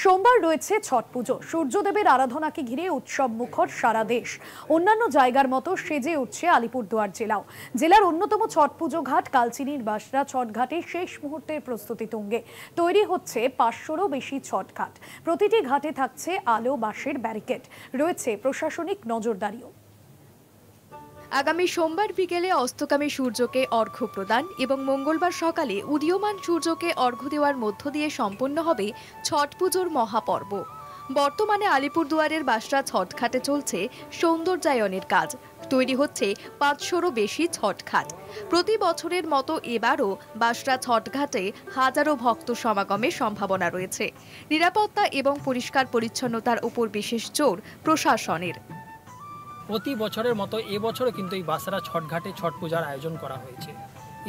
সোমবার রয়েছে ছট পুজো। সূর্যদেবের আরাধনাকে ঘিরে উৎসব মুখর সারা দেশ। অন্যান্য জায়গার মতো সেজে উঠছে আলিপুরদুয়ার জেলাও। জেলার অন্যতম ছট পুজো ঘাট কালচিনির বাসরা ছট ঘাটে শেষ মুহূর্তের প্রস্তুতি তুঙ্গে। তৈরি হচ্ছে 500রও বেশি ছট ঘাট। প্রতিটি ঘাটে থাকছে আলো বাঁশের ব্যারিকেড, রয়েছে প্রশাসনিক নজরদারিও। আগামী সোমবার বিকেলে অস্তগামী সূর্যকে অর্ঘ্য প্রদান এবং মঙ্গলবার সকালে উদীয়মান সূর্যকে অর্ঘ্য দেওয়ার মধ্য দিয়ে সম্পন্ন হবে ছট পুজোর মহাপর্ব। বর্তমানে আলিপুরদুয়ারের বাসরা ছটঘাটে চলছে সৌন্দর্যায়নের কাজ। তৈরি হচ্ছে 500রও বেশি ছটঘাট। প্রতি বছরের মতো এবারও বাসরা ছটঘাটে হাজারো ভক্ত সমাগমের সম্ভাবনা রয়েছে। নিরাপত্তা এবং পরিষ্কার পরিচ্ছন্নতার উপর বিশেষ জোর প্রশাসনের। প্রতি বছরের মতো এবছরও কিন্তু এই বাসরা ছটঘাটে ছট পূজার আয়োজন করা হয়েছে।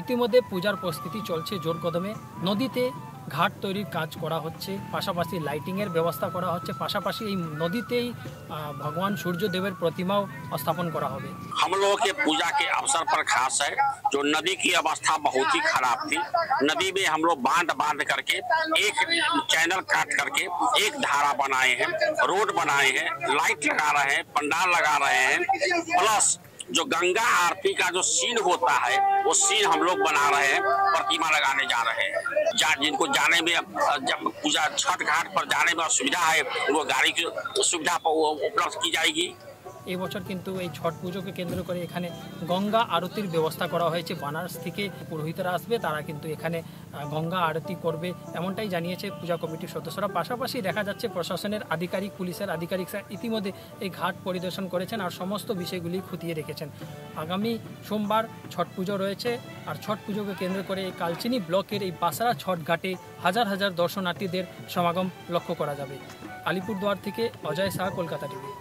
ইতিমধ্যে পূজার প্রস্তুতি চলছে জোর কদমে। নদীতে ঘাট তৈরির কাজ করা হচ্ছে, পাশাপাশি লাইটিংয়ের ব্যবস্থা করা হচ্ছে, পাশাপাশি এই নদীতেই भगवान सूर्यदेव प्रतिमाओं स्थापन करा होगा। हम लोगों के पूजा के अवसर पर खास है जो नदी की अवस्था बहुत ही खराब थी। नदी में हम लोग बांध करके एक चैनल काट करके एक धारा बनाए हैं, रोड बनाए हैं, लाइट लगा रहे हैं, पंडाल लगा रहे हैं, प्लस जो गंगा आरती का जो सीन होता है वो सीन हम लोग बना रहे हैं, प्रतिमा लगाने जा रहे हैं। जिनको जाने में जब पूजा छठ घाट पर जाने में असुविधा है वो गाड़ी की सुविधा उपलब्ध की जाएगी। এই বছর কিন্তু এই ছট পুজোকে কেন্দ্র করে এখানে গঙ্গা আরতির ব্যবস্থা করা হয়েছে। বানারস থেকে পুরোহিতরা আসবে, তারা কিন্তু এখানে গঙ্গা আরতি করবে এমনটাই জানিয়েছে পূজা কমিটির সদস্যরা। পাশাপাশি দেখা যাচ্ছে প্রশাসনের আধিকারিক, পুলিশের আধিকারিকরা ইতিমধ্যে এই ঘাট পরিদর্শন করেছেন আর সমস্ত বিষয়গুলি খতিয়ে রেখেছেন। আগামী সোমবার ছট পুজো রয়েছে আর ছট পুজোকে কেন্দ্র করে এই কালচিনি ব্লকের এই বাসরা ছট ঘাটে হাজার হাজার দর্শনার্থীদের সমাগম লক্ষ্য করা যাবে। আলিপুরদুয়ার থেকে অজয় শাহ, কলকাতা টিভি।